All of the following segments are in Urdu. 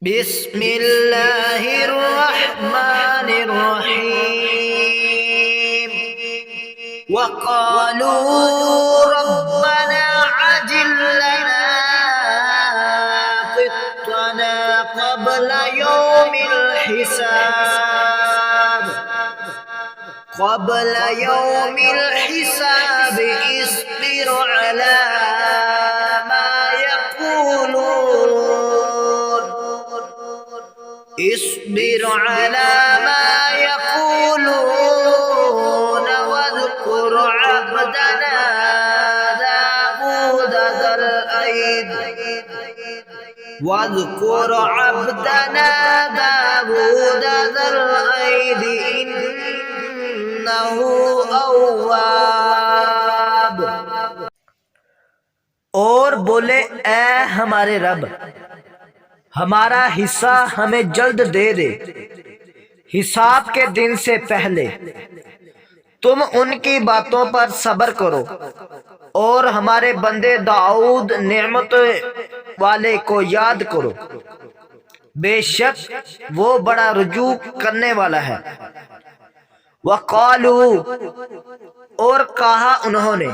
بسم اللہ الرحمن الرحیم وقالوا ربنا عجل لنا قطنا قبل يوم الحساب اصبر على ما يقولون واذكر عبدنا داود ذا الأيد إنه أواب۔ اور بولے اے ہمارے رب، ہمارا حصہ ہمیں جلد دے دے، حساب کے دن سے پہلے۔ تم ان کی باتوں پر صبر کرو اور ہمارے بندے داؤد نعمت والے کو یاد کرو، بے شک وہ بڑا رجوع کرنے والا ہے۔ وقالو، اور کہا انہوں نے۔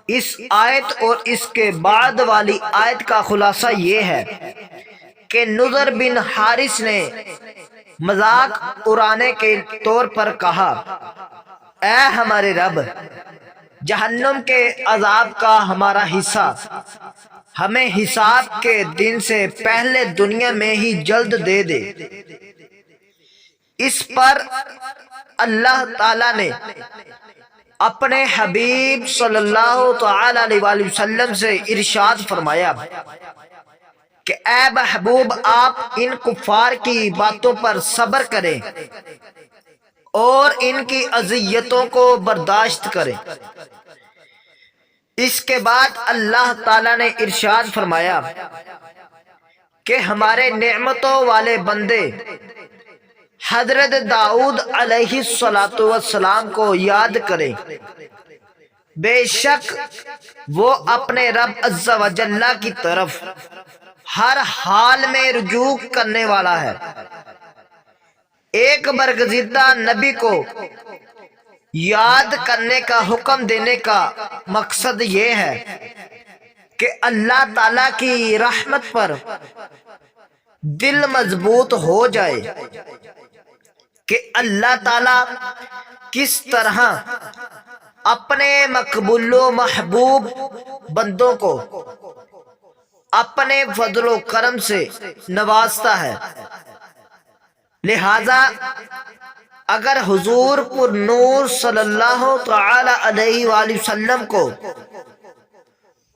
اس آیت اور اس کے بعد والی آیت کا خلاصہ یہ ہے کہ نضر بن حارث نے مذاق اڑانے کے طور پر کہا، اے ہمارے رب، جہنم کے عذاب کا ہمارا حصہ ہمیں حساب کے دن سے پہلے دنیا میں ہی جلد دے دے۔ اس پر اللہ تعالی نے اپنے حبیب صلی اللہ تعالی علیہ وآلہ وسلم سے ارشاد فرمایا کہ اے محبوب، آپ ان کفار کی باتوں پر صبر کریں اور ان کی اذیتوں کو برداشت کریں۔ اس کے بعد اللہ تعالی نے ارشاد فرمایا کہ ہمارے نعمتوں والے بندے حضرت داؤد علیہ السلام کو یاد کریں، بے شک وہ اپنے رب عز و جل کی طرف ہر حال میں رجوع کرنے والا ہے۔ ایک برگزیدہ نبی کو یاد کرنے کا حکم دینے کا مقصد یہ ہے کہ اللہ تعالی کی رحمت پر دل مضبوط ہو جائے کہ اللہ تعالی کس طرح اپنے مقبول و محبوب بندوں کو اپنے فضل و کرم سے نوازتا ہے۔ لہذا اگر حضور پر نور صلی اللہ تعالی علیہ وآلہ وسلم کو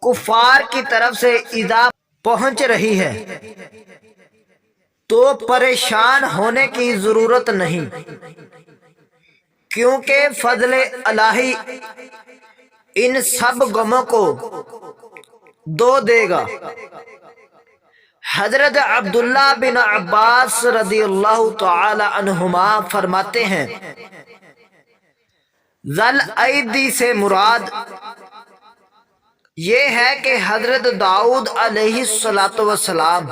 کفار کی طرف سے ایذا پہنچ رہی ہے تو پریشان ہونے کی ضرورت نہیں، کیونکہ فضل الہی ان سب غموں کو دھو دے گا۔ حضرت عبداللہ بن عباس رضی اللہ تعالی عنہما فرماتے ہیں، ذل ایدی سے مراد یہ ہے کہ حضرت داؤد علیہ السلام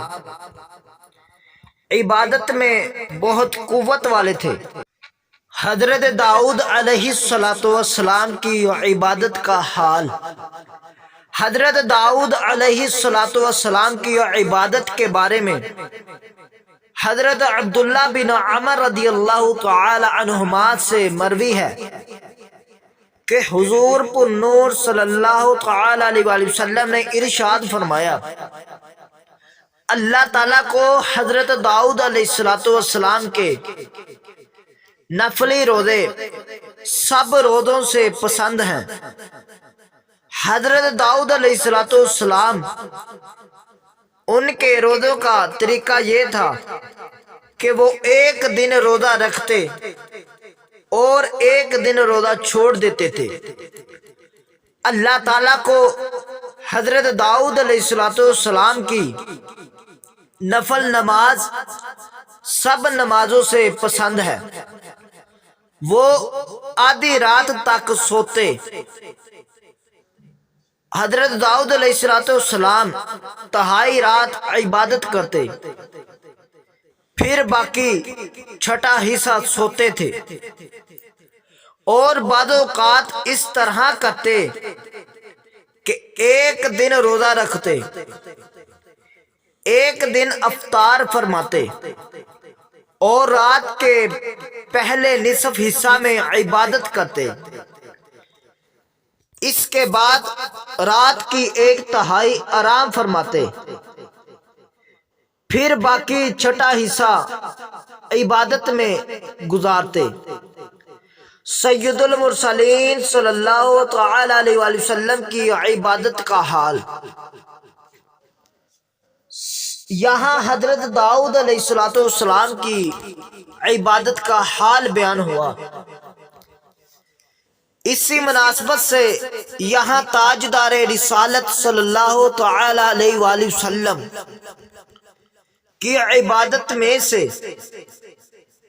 عبادت میں بہت قوت والے تھے۔ حضرت داؤد علیہ السلام کی عبادت کا حال، حضرت داؤد علیہ السلام کی عبادت کے بارے میں حضرت عبداللہ بن عمر رضی اللہ تعالی عنہما سے مروی ہے کہ حضور پر نور صلی اللہ تعالی علیہ وآلہ وسلم نے ارشاد فرمایا، اللہ تعالیٰ کو حضرت داؤد علیہ السلام کے نفلی روزے سب روزوں سے پسند ہیں۔ حضرت داؤد علیہ السلام ان کے روزوں کا طریقہ یہ تھا کہ وہ ایک دن روزہ رکھتے اور ایک دن روزہ چھوڑ دیتے تھے۔ اللہ تعالیٰ کو حضرت داؤد علیہ السلام کی نفل نماز سب نمازوں سے پسند ہے۔ وہ آدھی رات تک سوتے، حضرت داؤد علیہ السلام تہائی رات عبادت کرتے، پھر باقی چھٹا حصہ سوتے تھے، اور بعض اوقات اس طرح کرتے کہ ایک دن روزہ رکھتے، ایک دن افطار فرماتے، اور رات کے پہلے نصف حصہ میں عبادت کرتے۔ اس کے بعد رات کی ایک تہائی آرام فرماتے، پھر باقی چھٹا حصہ عبادت میں گزارتے۔ سید المرسلین صلی اللہ تعالی علیہ وآلہ وسلم کی عبادت کا حال۔ یہاں حضرت داؤد علیہ السلام کی عبادت کا حال بیان ہوا۔ اسی مناسبت سے یہاں تاجدار رسالت صلی اللہ تعالی علیہ وآلہ وسلم کی عبادت میں سے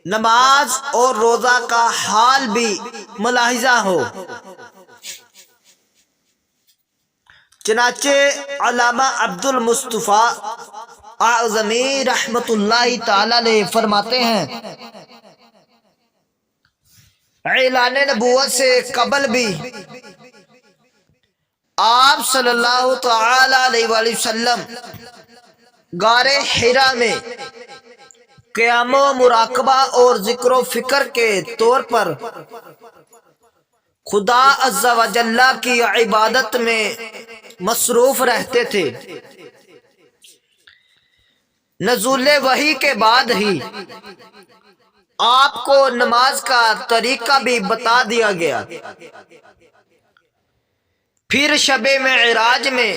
نماز اور روزہ کا حال بھی ملاحظہ ہو۔ چنانچہ علامہ عبد المصطفیٰ اعظمی رحمت اللہ تعالی علیہ فرماتے ہیں، اعلان نبوت سے قبل بھی آپ صلی اللہ تعالی علیہ وآلہ وسلم غار حرا میں قیام و مراقبہ اور ذکر و فکر کے طور پر خدا عز و جل کی عبادت میں مصروف رہتے تھے۔ نزول وحی کے بعد ہی آپ کو نماز کا طریقہ بھی بتا دیا گیا۔ پھر شب معراج میں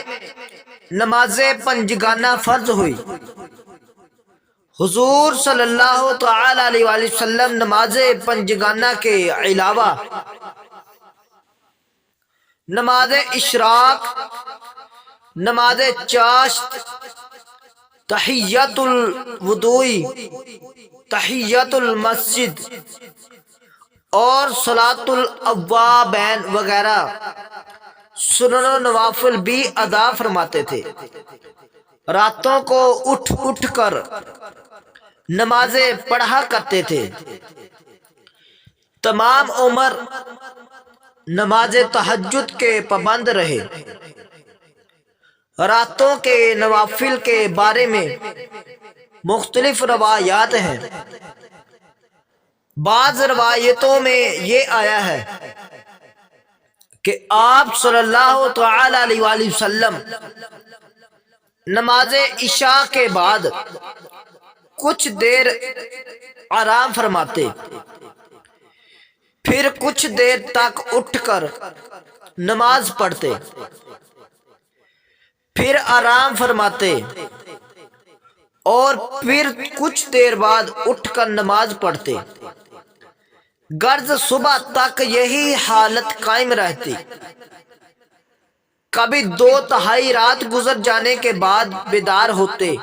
نماز پنجگانہ فرض ہوئی۔ حضور صلی اللہ تعالی علیہ وآلہ وسلم نماز پنجگانہ کے علاوہ نماز اشراق، نماز چاشت، تحیت الوضوء، تحیت المسجد اور صلاۃ الاوابین وغیرہ سنن و نوافل بھی ادا فرماتے تھے۔ راتوں کو اٹھ اٹھ کر نمازیں پڑھا کرتے تھے۔ تمام عمر نماز تہجد کے پابند رہے۔ راتوں کے نوافل کے بارے میں مختلف روایات ہیں۔ بعض روایتوں میں یہ آیا ہے کہ آپ صلی اللہ تعالی علیہ وآلہ وسلم نماز عشاء کے بعد کچھ دیر آرام فرماتے، پھر کچھ دیر تک اٹھ کر نماز پڑھتے، پھر آرام فرماتے، اور پھر کچھ دیر بعد اٹھ کر نماز پڑھتے۔ غرض صبح تک یہی حالت قائم رہتی۔ کبھی 2/3 رات گزر جانے کے بعد بیدار ہوتے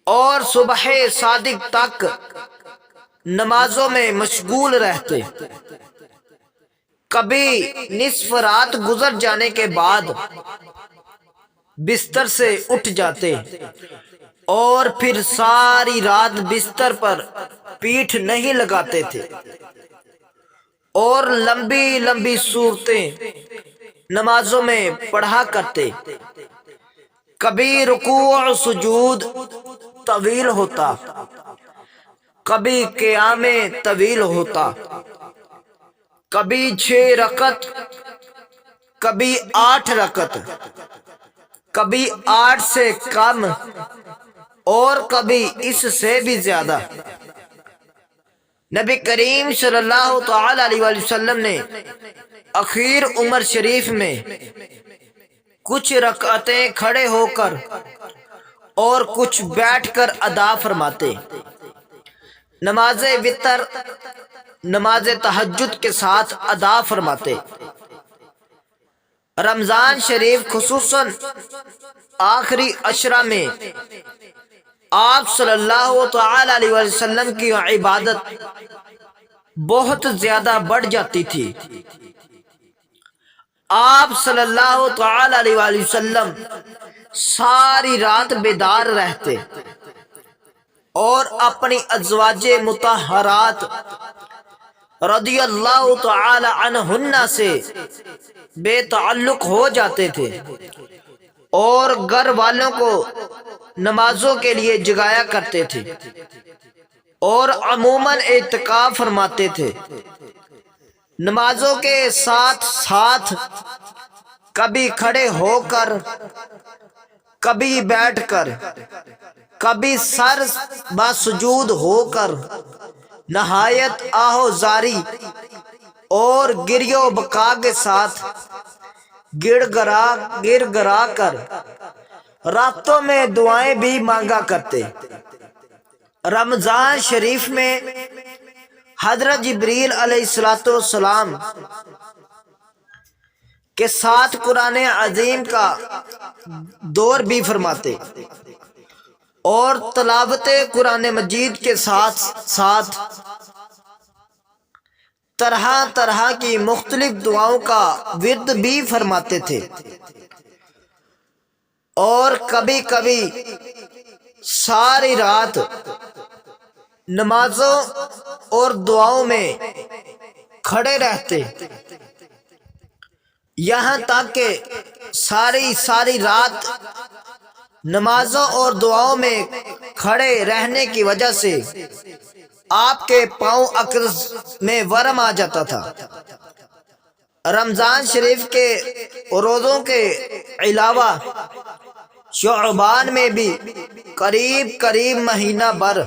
اور صبح صادق تک نمازوں میں مشغول رہتے۔ کبھی نصف رات گزر جانے کے بعد بستر سے اٹھ جاتے اور پھر ساری رات بستر پر پیٹھ نہیں لگاتے تھے، اور لمبی لمبی صورتیں نمازوں میں پڑھا کرتے۔ کبھی رکوع و سجود طویل ہوتا، کبھی قیام طویل ہوتا، کبھی 6 رکعت، کبھی 8 رکعت، کبھی 8 سے کم اور کبھی اس سے بھی زیادہ۔ نبی کریم صلی اللہ تعالی علیہ وآلہ وسلم نے اخیر عمر شریف میں کچھ رکعتیں کھڑے ہو کر اور کچھ بیٹھ کر ادا فرماتے۔ نماز وتر نماز تہجد کے ساتھ ادا فرماتے۔ رمضان شریف خصوصاً آخری عشرہ میں آپ صلی اللہ تعالی علیہ وسلم کی عبادت بہت زیادہ بڑھ جاتی تھی۔ آپ صلی اللہ تعالی علیہ وآلہ وسلم ساری رات بیدار رہتے، اور اپنی ازواج مطہرات رضی اللہ تعالی عنہن سے بے تعلق ہو جاتے تھے اور گھر والوں کو نمازوں کے لیے جگایا کرتے تھے اور عموماً اعتکاف فرماتے تھے۔ نمازوں کے ساتھ ساتھ کبھی کھڑے ہو کر، کبھی بیٹھ کر، کبھی سر بسجود ہو کر نہایت آہوزاری اور گریہ و بکا کے ساتھ گڑ گڑا کر راتوں میں دعائیں بھی مانگا کرتے۔ رمضان شریف میں حضرت جبریل علیہ السلام کے ساتھ قرآن عظیم کا دور بھی فرماتے اور تلاوت قرآن مجید کے ساتھ ساتھ طرح طرح کی مختلف دعاؤں کا ورد بھی فرماتے تھے، اور کبھی کبھی ساری رات نمازوں اور دعاؤں میں کھڑے رہتے، یہاں تک کہ ساری رات نمازوں اور دعاؤں میں کھڑے رہنے کی وجہ سے آپ کے پاؤں عقرز میں ورم آ جاتا تھا۔ رمضان شریف کے روزوں کے علاوہ شعبان میں بھی قریب مہینہ بھر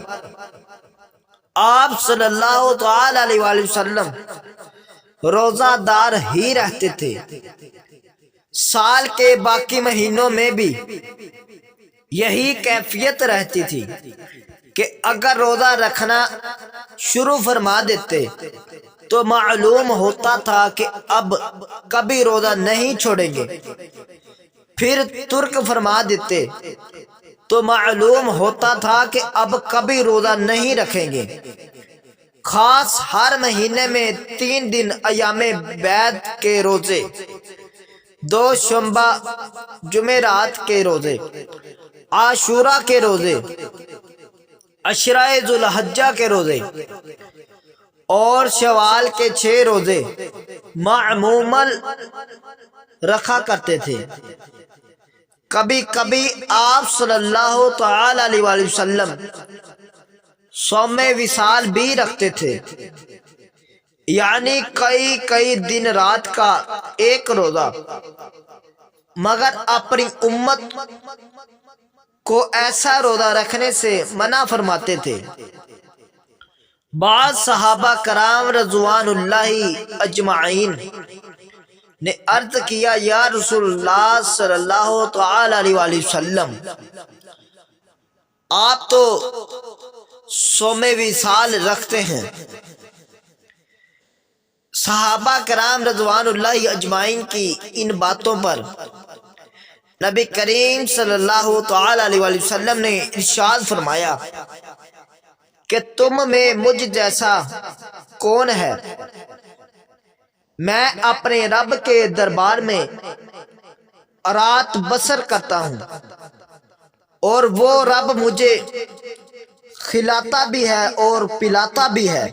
آپ صلی اللہ تعالی علیہ وآلہ وسلم روزہ دار ہی رہتے تھے۔ سال کے باقی مہینوں میں بھی یہی کیفیت رہتی تھی کہ اگر روزہ رکھنا شروع فرما دیتے تو معلوم ہوتا تھا کہ اب کبھی روزہ نہیں چھوڑیں گے، پھر ترک فرما دیتے تو معلوم ہوتا تھا کہ اب کبھی روزہ نہیں رکھیں گے۔ خاص ہر مہینے میں 3 دن ایام بیعت کے روزے، 2 شنبہ جمعرات کے روزے، عاشورہ کے روزے، عشرہ ذوالحجہ کے روزے اور شوال کے 6 روزے معمولاً رکھا کرتے تھے۔ کبھی کبھی آپ صلی اللہ تعالی علیہ وآلہ وسلم صوم وصال بھی رکھتے تھے، یعنی کئی دن رات کا ایک روزہ، مگر اپنی امت کو ایسا روزہ رکھنے سے منع فرماتے تھے۔ بعض صحابہ کرام رضوان اللہ اجمعین نے عرض کیا، یا رسول اللہ صلی اللہ تعالی علیہ وآلہ وسلم، آپ تو صوم وصال رکھتے ہیں۔ صحابہ کرام رضوان اللہ اجمعین کی ان باتوں پر نبی کریم صلی اللہ تعالی علیہ وآلہ وسلم نے ارشاد فرمایا کہ تم میں مجھ جیسا کون ہے؟ میں اپنے رب کے دربار میں رات بسر کرتا ہوں اور وہ رب مجھے کھلاتا بھی ہے اور پلاتا بھی ہے۔